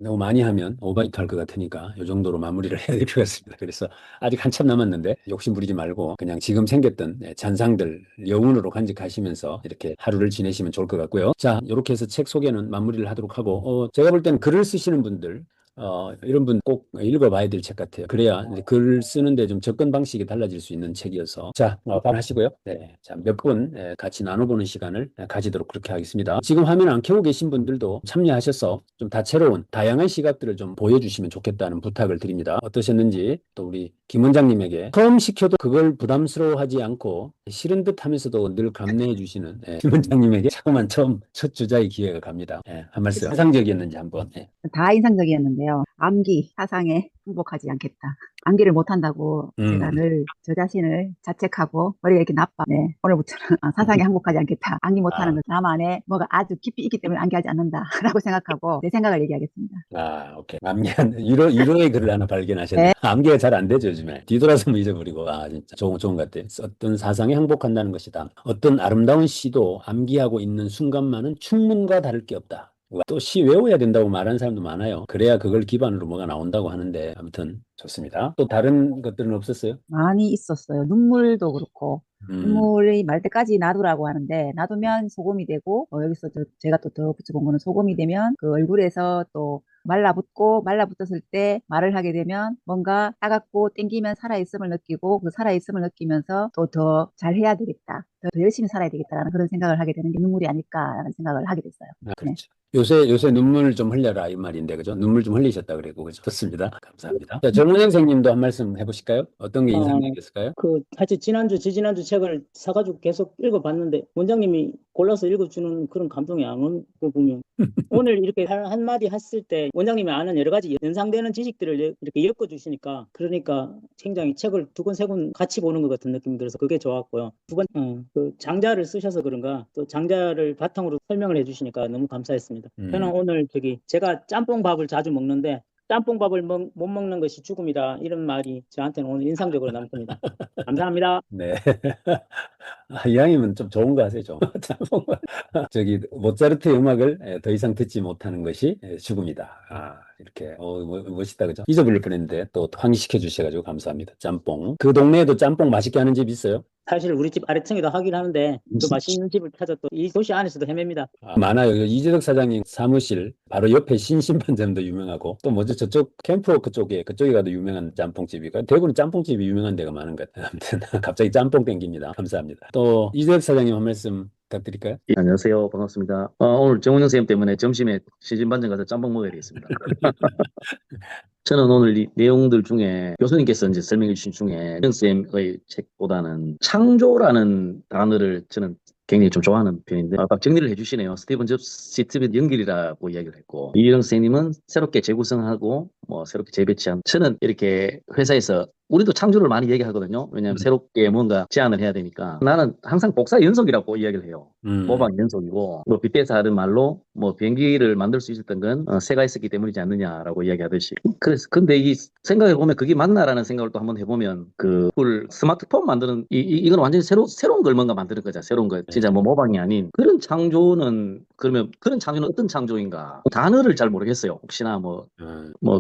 너무 많이 하면 오바이트 할 것 같으니까 이 정도로 마무리를 해야 될 것 같습니다. 그래서 아직 한참 남았는데 욕심 부리지 말고 그냥 지금 생겼던 잔상들 여운으로 간직하시면서 이렇게 하루를 지내시면 좋을 것 같고요. 자, 이렇게 해서 책 소개는 마무리를 하도록 하고 제가 볼 때는 글을 쓰시는 분들 이런 분 꼭 읽어봐야 될 책 같아요. 그래야 이제 글 쓰는데 좀 접근 방식이 달라질 수 있는 책이어서. 자, 하시고요. 네. 자, 몇 분 같이 나눠보는 시간을 가지도록 그렇게 하겠습니다. 지금 화면 안 켜고 계신 분들도 참여하셔서 좀 다채로운, 다양한 시각들을 좀 보여주시면 좋겠다는 부탁을 드립니다. 어떠셨는지 또 우리 김 원장님에게 처음 시켜도 그걸 부담스러워하지 않고 싫은 듯 하면서도 늘 감내해 주시는 김 원장님에게 자꾸만 첫 주자의 기회가 갑니다. 한 말씀 인상적이었는지 한번. 다 인상적이었는데요. 암기, 사상에 행복하지 않겠다. 암기를 못한다고 제가 음. 늘 저 자신을 자책하고 머리가 이렇게 나빠. 네, 오늘부터는 사상에 행복하지 않겠다. 암기 못하는 아, 것 나만의 뭐가 아주 깊이 있기 때문에 암기하지 않는다라고 생각하고 내 생각을 얘기하겠습니다. 오케이. 암기한, 유로의 글을 하나 발견하셨네. 네. 암기가 잘 안 되죠, 요즘에. 뒤돌아서면 잊어버리고. 진짜 좋은 것 같아. 어떤 사상에 행복한다는 것이다. 어떤 아름다운 시도 암기하고 있는 순간만은 충문과 다를 게 없다. 또 시 외워야 된다고 말하는 사람도 많아요. 그래야 그걸 기반으로 뭐가 나온다고 하는데, 아무튼 좋습니다. 또 다른 것들은 없었어요? 많이 있었어요. 눈물도 그렇고 음, 눈물이 말 때까지 놔두라고 하는데 놔두면 소금이 되고 여기서 제가 또 더 붙여본 거는 소금이 되면 그 얼굴에서 또 말라붙고 말라붙었을 때 말을 하게 되면 뭔가 따갑고 땡기면 살아있음을 느끼고 그 살아있음을 느끼면서 또 더 잘해야 되겠다. 더 열심히 살아야 되겠다라는 그런 생각을 하게 되는 게 눈물이 아닐까라는 생각을 하게 됐어요. 네. 그렇죠. 요새 눈물 좀 흘려라, 이 말인데, 그죠? 눈물 좀 흘리셨다 그래고, 그죠? 좋습니다. 감사합니다. 자, 정문 선생님도 한 말씀 해보실까요? 어떤 게 인상적이었을까요? 사실 지난주, 지지난주 책을 사가지고 계속 읽어봤는데, 원장님이 골라서 읽어주는 그런 감동이 안 오는 거 보면, 오늘 이렇게 한마디 했을 때, 원장님이 아는 여러 가지 연상되는 지식들을 이렇게 엮어주시니까, 그러니까 굉장히 책을 두 권, 세 권 같이 보는 것 같은 느낌이 들어서 그게 좋았고요. 두 번, 그 장자를 쓰셔서 그런가, 또 장자를 바탕으로 설명을 해주시니까 너무 감사했습니다. 저는 음. 오늘 제가 짬뽕밥을 자주 먹는데, 짬뽕밥을 못 먹는 것이 죽음이다. 이런 말이 저한테는 오늘 인상적으로 남습니다. 감사합니다. 네. 이왕이면 좀 좋은 거 하세요, 좀. 저기, 모차르트의 음악을 더 이상 듣지 못하는 것이 죽음이다. 이렇게, 멋있다, 그죠? 잊어버릴 뻔했는데, 또 환기시켜 주셔가지고 감사합니다. 짬뽕. 그 동네에도 짬뽕 맛있게 하는 집 있어요? 사실 우리 집 아래층에도 하긴 하는데 더 맛있는 집을 찾아 또 이 도시 안에서도 헤맵니다. 많아요. 이재덕 사장님 사무실 바로 옆에 신신반점도 유명하고, 또 뭐죠? 저쪽 캠프워크 그쪽에 가도 유명한 짬뽕집이가, 대구는 짬뽕집이 유명한 데가 많은 것 같아요. 아무튼, 갑자기 짬뽕 땡깁니다. 감사합니다. 또, 이재덕 사장님 한 말씀 부탁드릴까요? 예, 안녕하세요. 반갑습니다. 오늘 정은영 선생님 때문에 점심에 시즌반점 가서 짬뽕 먹어야 되겠습니다. 저는 오늘 이 내용들 중에 교수님께서 이제 설명해 주신 중에 선생님의 책보다는 창조라는 단어를 저는 굉장히 좀 좋아하는 편인데 아까 정리를 해주시네요. 스티븐 잡스, 스티븐 연결이라고 이야기를 했고 이영 선생님은 새롭게 재구성하고 뭐 새롭게 재배치한 저는 이렇게 회사에서 우리도 창조를 많이 얘기하거든요. 왜냐하면 음, 새롭게 뭔가 제안을 해야 되니까 나는 항상 복사 연속이라고 이야기를 해요. 음, 모방 연속이고 뭐 빅데이터 하는 말로 뭐 비행기를 만들 수 있었던 건 새가 있었기 때문이지 않느냐라고 이야기하듯이 그래서 근데 이 생각해 보면 그게 맞나라는 생각을 또 한번 해보면 그 스마트폰 만드는 이건 완전히 새로운 걸 뭔가 만드는 거죠. 새로운 거 네. 진짜 뭐 모방이 아닌 그런 창조는 그러면 그런 창조는 어떤 창조인가 단어를 잘 모르겠어요. 혹시나 뭐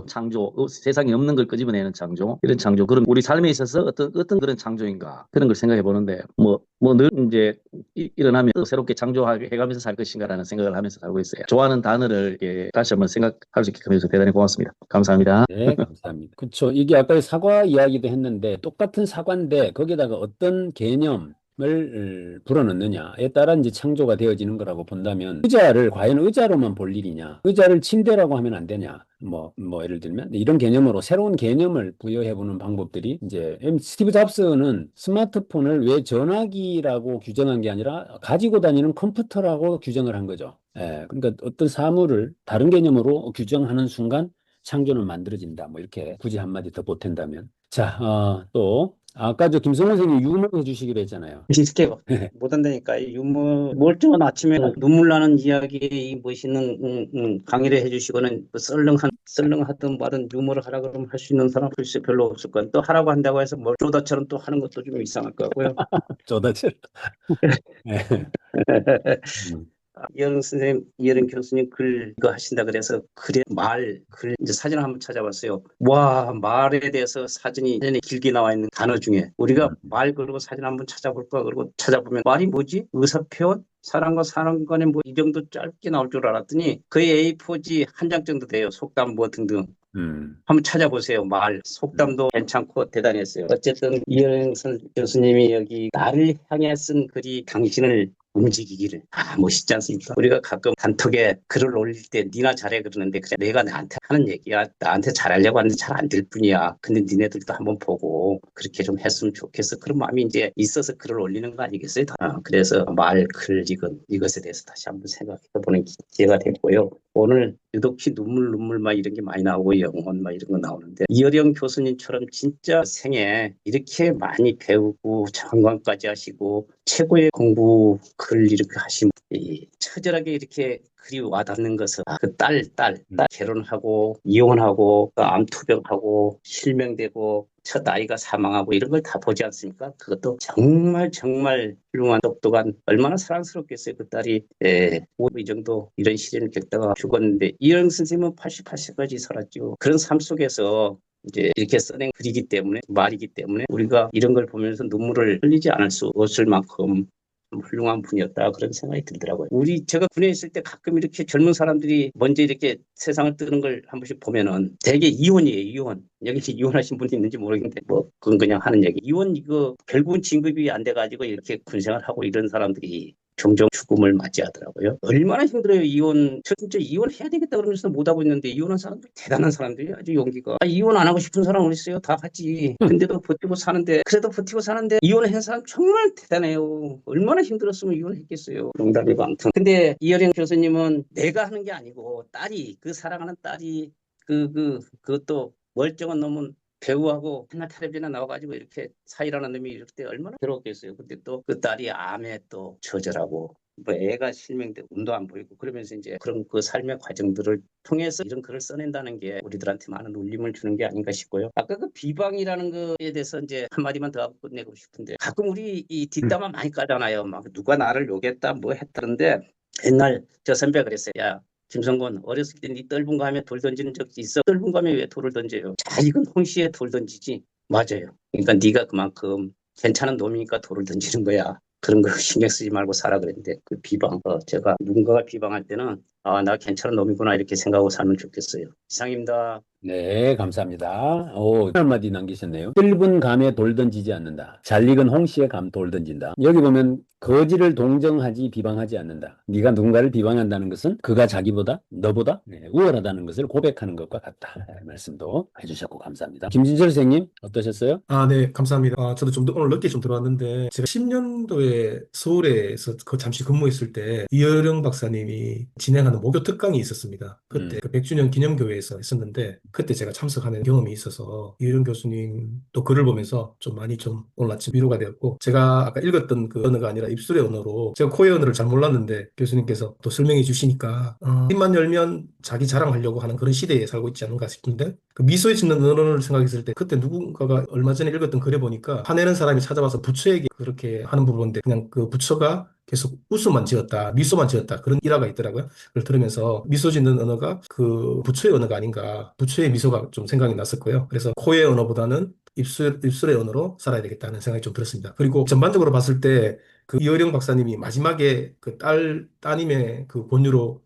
창조 세상에 없는 걸 끄집어내는 창조 이런 창조 그럼 우리 삶에 있어서 어떤 그런 창조인가 그런 걸 생각해 보는데 뭐 늘 이제 일어나면 또 새롭게 창조해가면서 살 것인가라는 생각을 하면서 살고 있어요. 좋아하는 단어를 다시 한번 생각할 수 있게 해서 대단히 고맙습니다. 감사합니다. 네, 감사합니다. 그렇죠. 이게 아까 사과 이야기도 했는데 똑같은 사과인데 거기다가 어떤 개념을 불어넣느냐에 따라 이제 창조가 되어지는 거라고 본다면 의자를 과연 의자로만 볼 일이냐? 의자를 침대라고 하면 안 되냐? 예를 들면 이런 개념으로 새로운 개념을 부여해 보는 방법들이 이제 스티브 잡스는 스마트폰을 왜 전화기라고 규정한 게 아니라 가지고 다니는 컴퓨터라고 규정을 한 거죠. 그러니까 어떤 사물을 다른 개념으로 규정하는 순간 창조는 만들어진다. 뭐 이렇게 굳이 한마디 더 보탠다면. 자, 또 아까 저 김성원 선생님 유머 해주시기로 했잖아요. 비슷해요. 못 한다니까. 이 유머, 멀쩡한 아침에 눈물 나는 이야기, 이 멋있는 강의를 해주시고는 뭐 썰렁하든 말든 유머를 하라 그러면 할 수 있는 사람 글쎄 별로 없을 거예요. 또 하라고 한다고 해서 뭘 쪼다처럼 또 하는 것도 좀 이상할 것 같고요. 쪼다질. 네. 음. 이어령 선생님, 이어령 교수님 글 이거 하신다 그래서 글에 글 이제 사진을 한번 찾아봤어요. 와, 말에 대해서 사전에 길게 나와 있는 단어 중에 우리가 말 그리고 사진 한번 찾아볼까 그러고 찾아보면 말이 뭐지? 의사표현? 사람과 사람 간에 뭐 이 정도 짧게 나올 줄 알았더니 거의 A4지 한 장 정도 돼요. 속담 뭐 등등. 한번 찾아보세요. 말, 속담도 괜찮고 대단했어요. 어쨌든 이어령 교수님이 여기 나를 향해 쓴 글이 당신을 움직이기를. 멋있지 않습니까? 우리가 가끔 단톡에 글을 올릴 때 니나 잘해 그러는데 그래 내가 나한테 하는 얘기야. 나한테 잘하려고 하는데 잘 안 될 뿐이야. 근데 니네들도 한번 보고 그렇게 좀 했으면 좋겠어. 그런 마음이 이제 있어서 글을 올리는 거 아니겠어요? 그래서 말, 글, 이것에 대해서 다시 한번 생각해보는 기회가 됐고요. 오늘 유독히 눈물 막 이런 게 많이 나오고 영혼 막 이런 거 나오는데 이어령 교수님처럼 진짜 생애 이렇게 많이 배우고 장관까지 하시고 최고의 공부 글 이렇게 하신 분이 처절하게 이렇게 글이 와닿는 것은 그 딸 결혼하고 이혼하고 암투병하고 실명되고 첫 아이가 사망하고 이런 걸 다 보지 않습니까? 그것도 정말 훌륭한 똑똑한 얼마나 사랑스럽겠어요. 그 딸이 이 정도 이런 시련을 겪다가 죽었는데 이영 선생님은 88세까지 살았죠. 그런 삶 속에서 이제 이렇게 써낸 글이기 때문에 말이기 때문에 우리가 이런 걸 보면서 눈물을 흘리지 않을 수 없을 만큼 좀 훌륭한 분이었다 그런 생각이 들더라고요. 제가 군에 있을 때 가끔 이렇게 젊은 사람들이 먼저 이렇게 세상을 뜨는 걸 한 번씩 보면은 되게 이혼이에요. 이혼. 여기 이혼하신 분이 있는지 모르겠는데 뭐 그건 그냥 하는 얘기. 이혼 이거 결국은 진급이 안 돼가지고 이렇게 군생활 하고 이런 사람들이 종종 죽음을 맞이하더라고요. 얼마나 힘들어요, 이혼. 저 진짜 이혼해야 되겠다 그러면서 못하고 있는데 이혼한 사람들 대단한 사람들이 아주 용기가. 이혼 안 하고 싶은 사람 어디 있어요? 다 같이. 근데도 버티고 사는데 그래도 버티고 사는데 이혼한 사람 정말 대단해요. 얼마나 힘들었으면 이혼했겠어요. 농담이고 아무튼. 근데 이어령 교수님은 내가 하는 게 아니고 그 사랑하는 딸이 그것도 멀쩡한 놈은 배우하고 하나 텔레비전에 나와가지고 이렇게 사이라는 놈이 이럴 때 얼마나 괴로웠겠어요. 근데 또 그 딸이 암에 또 처절하고 뭐 애가 실명돼 운도 안 보이고 그러면서 이제 그런 그 삶의 과정들을 통해서 이런 글을 써낸다는 게 우리들한테 많은 울림을 주는 게 아닌가 싶고요. 아까 그 비방이라는 거에 대해서 이제 한마디만 더 하고 끝내고 싶은데 가끔 우리 이 뒷담화 많이 까잖아요. 막 누가 나를 욕했다 뭐 했다는데 옛날 저 선배가 그랬어요. 야 김성곤 어렸을 때 네 떫은 감에 돌 던지는 적 있어? 떫은 감에 왜 돌을 던져요? 자 이건 홍시에 돌 던지지. 맞아요. 그러니까 네가 그만큼 괜찮은 놈이니까 돌을 던지는 거야. 그런 거 신경 쓰지 말고 살아 그랬는데 그 비방 제가 누군가가 비방할 때는 나 괜찮은 놈이구나 이렇게 생각하고 살면 좋겠어요. 이상입니다. 네, 감사합니다. 한마디 남기셨네요. 떫은 감에 돌 던지지 않는다. 잘 익은 홍시에 감 돌 던진다. 여기 보면 거지를 동정하지 비방하지 않는다. 네가 누군가를 비방한다는 것은 그가 자기보다 너보다 우월하다는 것을 고백하는 것과 같다. 말씀도 해주셨고 감사합니다. 김진철 선생님 어떠셨어요? 네, 감사합니다. 저도 오늘 늦게 좀 들어왔는데, 제가 10년도에 서울에서 잠시 근무했을 때, 이어령 박사님이 진행하는 목요 특강이 있었습니다. 그때 그 100주년 기념교회에서 했었는데, 그때 제가 참석하는 경험이 있어서, 이어령 교수님 또 글을 보면서 좀 많이 좀 오늘 아침 위로가 되었고, 제가 아까 읽었던 그 언어가 아니라 입술의 언어로, 제가 코의 언어를 잘 몰랐는데, 교수님께서 또 설명해 주시니까, 입만 열면 자기 자랑하려고 하는 그런 시대에 살고 있지 않은가 싶은데, 그 미소에 짓는 언어를 생각했을 때 그때 누군가가 얼마 전에 읽었던 글에 보니까 화내는 사람이 찾아와서 부처에게 그렇게 하는 부분인데 그냥 그 부처가 계속 웃음만 지었다, 미소만 지었다 그런 일화가 있더라고요. 그걸 들으면서 미소 짓는 언어가 그 부처의 언어가 아닌가, 부처의 미소가 좀 생각이 났었고요. 그래서 코의 언어보다는 입술의 언어로 살아야 되겠다는 생각이 좀 들었습니다. 그리고 전반적으로 봤을 때 그 이어령 박사님이 마지막에 그 따님의 그 권유로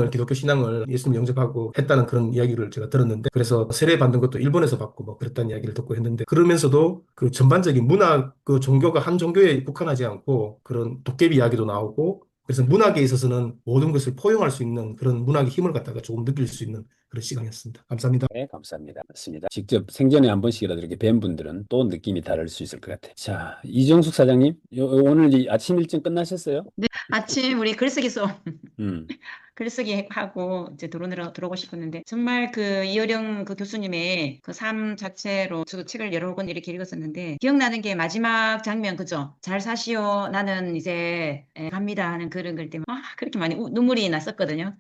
기독교 신앙을 예수님 영접하고 했다는 그런 이야기를 제가 들었는데, 그래서 세례 받는 것도 일본에서 받고 뭐 그랬다는 이야기를 듣고 했는데, 그러면서도 그 전반적인 문화, 그 종교가 한 종교에 국한하지 않고 그런 도깨비 이야기도 나오고, 그래서 문학에 있어서는 모든 것을 포용할 수 있는 그런 문학의 힘을 갖다가 조금 느낄 수 있는 그런 시간이었습니다. 감사합니다. 네, 감사합니다. 맞습니다. 직접 생전에 한 번씩이라도 이렇게 뵌 분들은 또 느낌이 다를 수 있을 것 같아요. 자, 이정숙 사장님, 오늘 이 아침 일정 끝나셨어요? 네, 아침 우리 글쓰기 수업 음, 글쓰기 하고 이제 들어오고 싶었는데 정말 그 이어령 그 교수님의 그 삶 자체로 저도 책을 여러 권 이렇게 읽었었는데 기억나는 게 마지막 장면 그죠? 잘 사시오 나는 이제 갑니다 하는 그런 글 때문에 그렇게 많이 눈물이 났었거든요.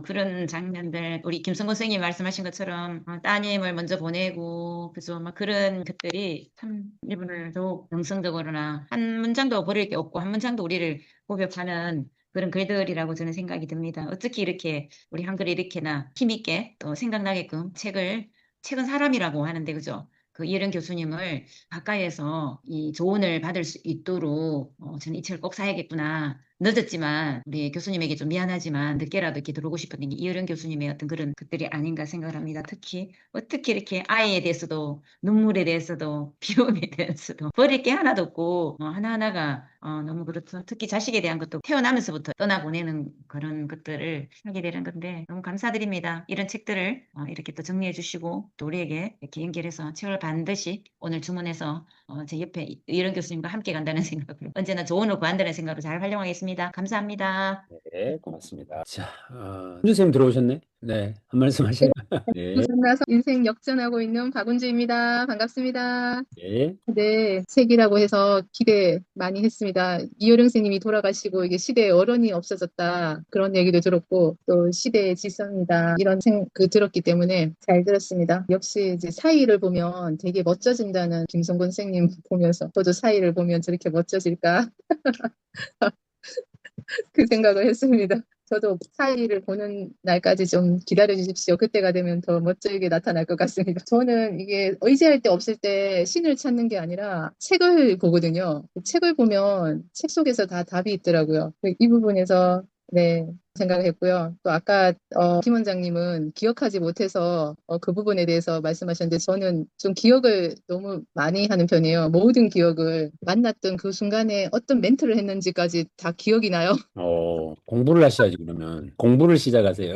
그런 장면들 우리 김성곤 선생님이 말씀하신 것처럼 따님을 먼저 보내고 그죠? 막 그런 것들이 참 이분을 더욱 영성적으로나 한 문장도 버릴 게 없고 한 문장도 우리를 고백하는 그런 글들이라고 저는 생각이 듭니다. 어떻게 이렇게 우리 한글이 이렇게나 힘있게 또 생각나게끔 책은 사람이라고 하는데, 그죠? 그 이혜령 교수님을 가까이에서 이 조언을 받을 수 있도록 저는 이 책을 꼭 사야겠구나. 늦었지만 우리 교수님에게 좀 미안하지만 늦게라도 이렇게 들어오고 싶었던 게 이혜령 교수님의 어떤 그런 것들이 아닌가 생각을 합니다. 특히 어떻게 이렇게 아이에 대해서도 눈물에 대해서도 비움에 대해서도 버릴 게 하나도 없고 하나하나가 너무 그렇죠. 특히 자식에 대한 것도 태어나면서부터 떠나보내는 그런 것들을 하게 되는 건데 너무 감사드립니다. 이런 책들을 이렇게 또 정리해 주시고 또 우리에게 이렇게 연결해서 책을 반드시 오늘 주문해서 제 옆에 이런 교수님과 함께 간다는 생각으로 언제나 조언을 구한다는 생각으로 잘 활용하겠습니다. 감사합니다. 네, 고맙습니다. 자, 훈주 선생님 들어오셨네. 네, 한 말씀 하시나요? 네, 만나서 인생 역전하고 있는 박은주입니다. 반갑습니다. 네, 네, 책이라고 해서 기대 많이 했습니다. 이효령 선생님이 돌아가시고 이게 시대의 어른이 없어졌다 그런 얘기도 들었고 또 시대의 지성이다 이런 들었기 때문에 잘 들었습니다. 역시 이제 사이를 보면 되게 멋져진다는 김성곤 선생님 보면서 저도 사이를 보면 저렇게 멋져질까 그 생각을 했습니다. 저도 사이를 보는 날까지 좀 기다려 주십시오. 그때가 되면 더 멋지게 나타날 것 같습니다. 저는 이게 의지할 데 없을 때 신을 찾는 게 아니라 책을 보거든요. 책을 보면 책 속에서 다 답이 있더라고요. 이 부분에서 네, 생각을 했고요. 또 아까 김 원장님은 기억하지 못해서 그 부분에 대해서 말씀하셨는데 저는 좀 기억을 너무 많이 하는 편이에요. 모든 기억을 만났던 그 순간에 어떤 멘트를 했는지까지 다 기억이 나요. 공부를 하셔야지, 그러면. 공부를 시작하세요.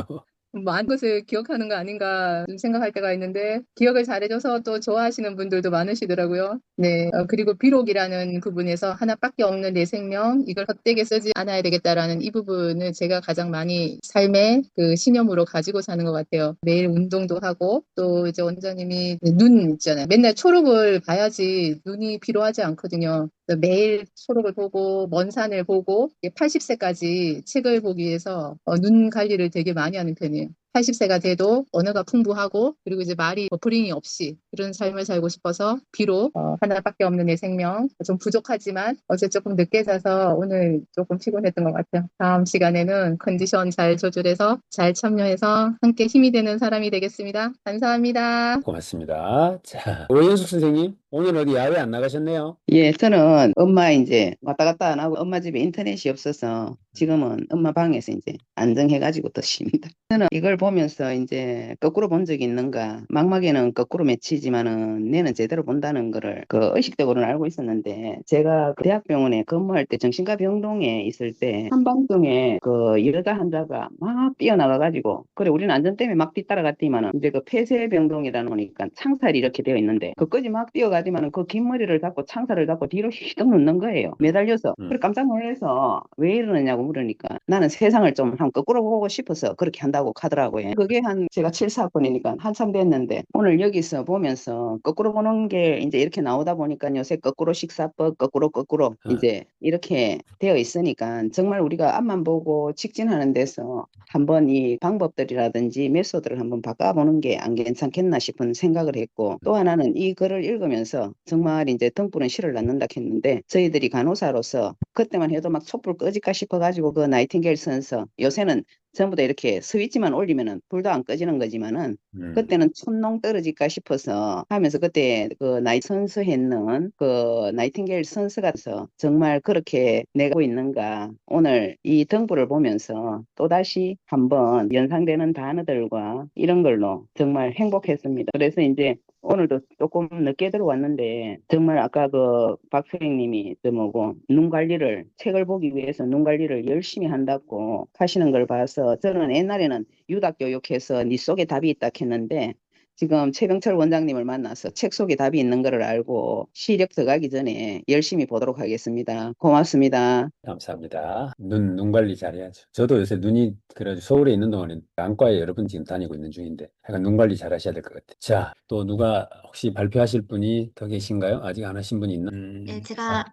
많은 것을 기억하는 거 아닌가 좀 생각할 때가 있는데 기억을 잘해줘서 또 좋아하시는 분들도 많으시더라고요. 네, 그리고 비록이라는 부분에서 하나밖에 없는 내 생명 이걸 헛되게 쓰지 않아야 되겠다라는 이 부분을 제가 가장 많이 삶의 그 신념으로 가지고 사는 것 같아요. 매일 운동도 하고 또 이제 원장님이 눈 있잖아요. 맨날 초록을 봐야지 눈이 피로하지 않거든요. 그래서 매일 초록을 보고 먼 산을 보고 80세까지 책을 보기 위해서 눈 관리를 되게 많이 하는 편이에요. 80세가 돼도 언어가 풍부하고 그리고 이제 말이 버퍼링이 없이 그런 삶을 살고 싶어서 비록 하나밖에 없는 내 생명 좀 부족하지만 어제 조금 늦게 자서 오늘 조금 피곤했던 것 같아요. 다음 시간에는 컨디션 잘 조절해서 잘 참여해서 함께 힘이 되는 사람이 되겠습니다. 감사합니다. 고맙습니다. 자, 오연숙 선생님, 오늘 어디 야외 안 나가셨네요? 예, 저는 엄마 이제 왔다 갔다 안 하고 엄마 집에 인터넷이 없어서 지금은 엄마 방에서 이제 안정해가지고 또 쉽니다. 저는 이걸 보면서 이제 거꾸로 본 적이 있는가, 망막에는 거꾸로 맺히지만은 뇌는 제대로 본다는 거를 그 의식적으로는 알고 있었는데 제가 그 대학병원에 근무할 때 정신과 병동에 있을 때 한밤중에 그 여자 환자가 막 뛰어나가가지고 그래 우리는 안전 때문에 막 뒤따라갔더니만은 이제 그 폐쇄병동이라는 거니까 창살이 이렇게 되어 있는데 그까지 막 뛰어가지만은 그 긴 머리를 잡고 창살을 잡고 뒤로 휘떡 놓는 거예요. 매달려서. 그래 깜짝 놀라서 왜 이러느냐고 물으니까 나는 세상을 좀 한번 거꾸로 보고 싶어서 그렇게 한다고 하더라고요. 그게 제가 74번이니까 한참 됐는데 오늘 여기서 보면서 거꾸로 보는 게 이제 이렇게 나오다 보니까 요새 거꾸로 식사법 거꾸로 이제 이렇게 되어 있으니까 정말 우리가 앞만 보고 직진하는 데서 한번 이 방법들이라든지 메소드를 한번 바꿔보는 게 안 괜찮겠나 싶은 생각을 했고 또 하나는 이 글을 읽으면서 정말 이제 등불은 실을 낳는다 했는데 저희들이 간호사로서 그때만 해도 막 촛불 꺼질까 싶어가지고 그 나이팅게일 선서 요새는 전부 다 이렇게 스위치만 올리면은 불도 안 꺼지는 거지만은 그때는 촌농 떨어질까 싶어서 하면서 그때 그 선서했는 그 나이팅게일 선서가 정말 그렇게 내고 있는가 오늘 이 등불을 보면서 또다시 한번 연상되는 단어들과 이런 걸로 정말 행복했습니다. 그래서 이제 오늘도 조금 늦게 들어왔는데 정말 아까 그 박 선생님이 눈 관리를 책을 보기 위해서 눈 관리를 열심히 한다고 하시는 걸 봐서 저는 옛날에는 유닥교육해서 네 속에 답이 있다 했는데 지금 최병철 원장님을 만나서 책 속에 답이 있는 거를 알고 시력 더 가기 전에 열심히 보도록 하겠습니다. 고맙습니다. 감사합니다. 눈 관리 잘해야죠. 저도 요새 눈이 그래가지고 서울에 있는 동안에 안과에 여러 번 지금 다니고 있는 중인데 약간 눈 관리 잘 하셔야 될 것 같아요. 자, 또 누가 혹시 발표하실 분이 더 계신가요? 아직 안 하신 분이 있나? 네, 제가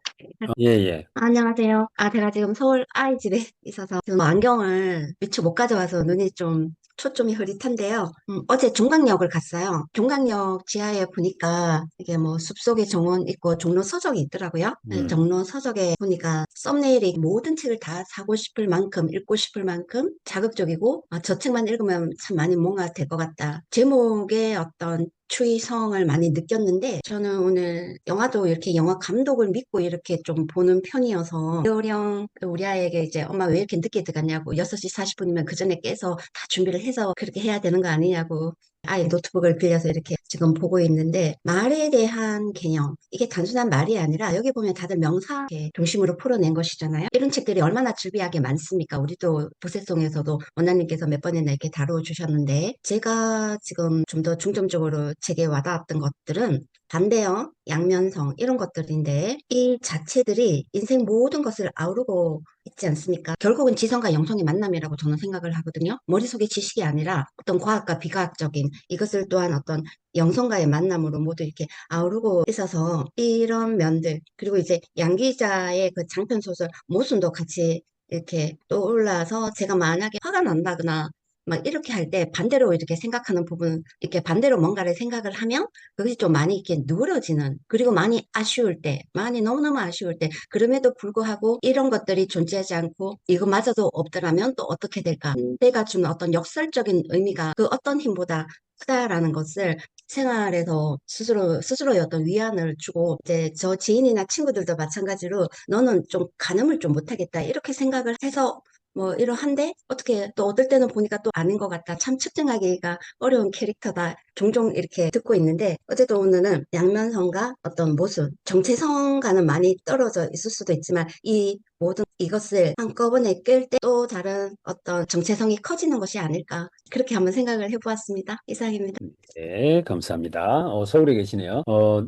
예. 안녕하세요. 제가 지금 서울 아이 집에 있어서 지금 안경을 미처 못 가져와서 눈이 좀 초점이 흐릿한데요. 어제 종강역을 갔어요. 종강역 지하에 보니까 이게 뭐 숲속의 정원 있고 종로 서적이 있더라고요. 네, 종로 서적에 보니까 썸네일이 모든 책을 다 사고 싶을 만큼, 읽고 싶을 만큼 자극적이고, 저 책만 읽으면 참 많이 뭔가 될 것 같다. 제목에 어떤 추이성을 많이 느꼈는데, 저는 오늘 영화도 이렇게 영화 감독을 믿고 이렇게 좀 보는 편이어서, 이효령 우리 아이에게 이제 엄마 왜 이렇게 늦게 들어갔냐고, 6시 40분이면 그 전에 깨서 다 준비를 해서 그렇게 해야 되는 거 아니냐고, 아이 노트북을 빌려서 이렇게 지금 보고 있는데, 말에 대한 개념, 이게 단순한 말이 아니라 여기 보면 다들 명사 중심으로 풀어낸 것이잖아요. 이런 책들이 얼마나 즐비하게 많습니까? 우리도 보세송에서도 원장님께서 몇 번이나 이렇게 다뤄주셨는데, 제가 지금 좀 더 중점적으로 제게 와닿았던 것들은 반대형, 양면성 이런 것들인데, 이 자체들이 인생 모든 것을 아우르고 있지 않습니까? 결국은 지성과 영성의 만남이라고 저는 생각을 하거든요. 머릿속의 지식이 아니라 어떤 과학과 비과학적인 이것을 또한 어떤 영성과의 만남으로 모두 이렇게 아우르고 있어서, 이런 면들, 그리고 이제 양 기자의 그 장편 소설 모순도 같이 이렇게 떠올라서, 제가 만약에 화가 난다거나 막 이렇게 할 때 반대로 이렇게 생각하는 부분, 이렇게 반대로 뭔가를 생각을 하면 그것이 좀 많이 이렇게 누그러지는, 그리고 많이 아쉬울 때, 많이 너무너무 아쉬울 때, 그럼에도 불구하고 이런 것들이 존재하지 않고 이거마저도 없더라면 또 어떻게 될까? 내가 주는 어떤 역설적인 의미가 그 어떤 힘보다 크다라는 것을 생활에서 스스로의 어떤 위안을 주고, 이제 저 지인이나 친구들도 마찬가지로 너는 좀 가늠을 좀 못하겠다 이렇게 생각을 해서 뭐 이러한데, 어떻게 또 어떨 때는 보니까 또 아닌 것 같다, 참 측정하기가 어려운 캐릭터다, 종종 이렇게 듣고 있는데, 어제도 오늘은 양면성과 어떤 모순, 정체성과는 많이 떨어져 있을 수도 있지만 이 모든 이것을 한꺼번에 깰 때 또 다른 어떤 정체성이 커지는 것이 아닐까, 그렇게 한번 생각을 해보았습니다. 이상입니다. 네, 감사합니다. 서울에 계시네요.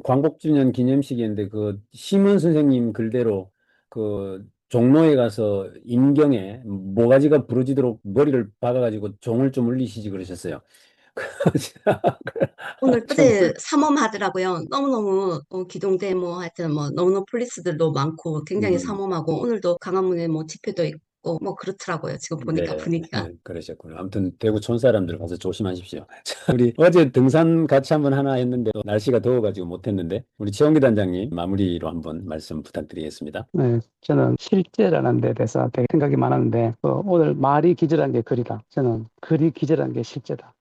광복주년 기념식인데 그 심은 선생님 글대로 그 종로에 가서 임경에 모가지가 부러지도록 머리를 박아가지고 종을 좀 울리시지 그러셨어요. 오늘 참, 어제 삼엄하더라고요. 너무너무 기동대 뭐 하여튼 뭐 너무너무 폴리스들도 많고 굉장히 삼엄하고, 오늘도 강화문에 뭐 집회도 있고 뭐 그렇더라고요. 지금 보니까 네, 분위기가. 그러셨군요. 아무튼 대구 촌 사람들 가서 조심하십시오. 자, 우리 어제 등산 같이 한번 하나 했는데 또 날씨가 더워가지고 못했는데, 우리 최원기 단장님 마무리로 한번 말씀 부탁드리겠습니다. 네, 저는 실제라는 데 대해서 되게 생각이 많았는데, 오늘 말이 기절한 게 글이다. 저는 글이 기절한 게 실제다.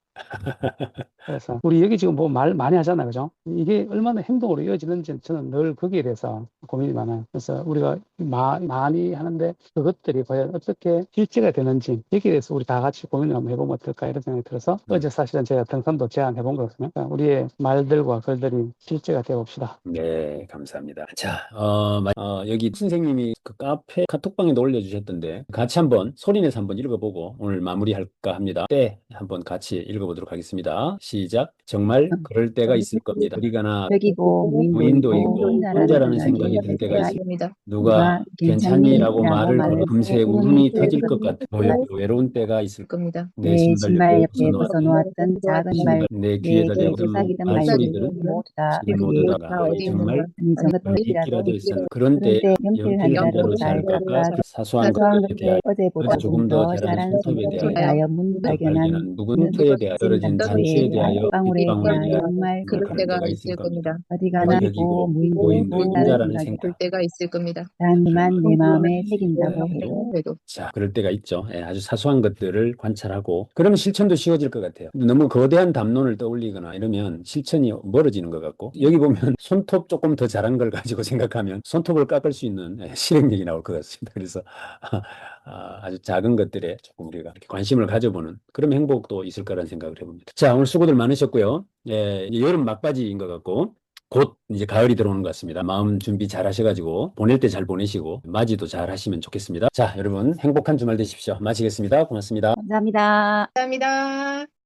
그래서 우리 여기 지금 뭐 말 많이 하잖아요, 그죠? 이게 얼마나 행동으로 이어지는지 저는 늘 거기에 대해서 고민이 많아요. 그래서 우리가 많이 하는데 그것들이 과연 어떻게 실제가 되는지, 여기에 대해서 우리 다 같이 고민을 한번 해보면 어떨까, 이런 생각이 들어서 어제 사실은 제가 등산도 제안해본 거거든요. 그러니까 우리의 말들과 글들이 실제가 되어봅시다. 네, 감사합니다. 자, 여기 선생님이 그 카페 카톡방에도 올려주셨던데 같이 한번 소리내서 한번 읽어보고 오늘 마무리할까 합니다. 때 한번 같이 읽어보도록 하겠습니다. 시작. 정말 그럴 때가 있을 겁니다. 어디가나 여기고 무인도 무인도 있고 혼자라는 생각이 들 때가 있을 입니다. 누가 괜찮니라고 말을 걸어 말을 금세 걸고 울음이 울음이 터질 것 터질 같아. 것 외로운 때가 있을 겁니다. 내 내 신발 신발 옆에 옆에 벗어놓았던 벗어놓았던 작은 말, 내 귀에다 내게 대고 속삭이던 말소리들은 말들이 모두 다 지금 모두 다가 어디 정말 아니 정말 있기라도 일이라도 있었는 그런 때에 그런데 연필 한 자루 자루 잘 잘 깎아 깎아 사소한 사소한 것들에 대하여 것에 어제보다 조금 더 더 자란 자란 손톱에 손톱에 대하여 대하여 문 발견한 묵은 터에 대하여 떨어진 단추에 대하여 방울에 빗방울에 대하여 대하여 정말 그럴 그럴 때가 때가 있을 있을 겁니다. 어디가나 여기고 무인도 무인도 혼자라는 혼자라는 생각이 그럴 때가 있을 겁니다. 하지만 내 마음에 새긴다고 해도 자, 그럴 때가 있죠. 예, 아주 사소한 것들을 관찰하고 그러면 실천도 쉬워질 것 같아요. 너무 거대한 담론을 떠올리거나 이러면 실천이 멀어지는 것 같고, 여기 보면 손톱 조금 더 자란 걸 가지고 생각하면 손톱을 깎을 수 있는 실행력이 나올 것 같습니다. 그래서 아주 작은 것들에 조금 우리가 이렇게 관심을 가져보는 그런 행복도 있을 거라는 생각을 해봅니다. 자, 오늘 수고들 많으셨고요. 예, 이제 여름 막바지인 것 같고 곧 이제 가을이 들어오는 것 같습니다. 마음 준비 잘 하셔가지고 보낼 때 잘 보내시고 맞이도 잘 하시면 좋겠습니다. 자, 여러분 행복한 주말 되십시오. 마치겠습니다. 고맙습니다. 감사합니다. 감사합니다.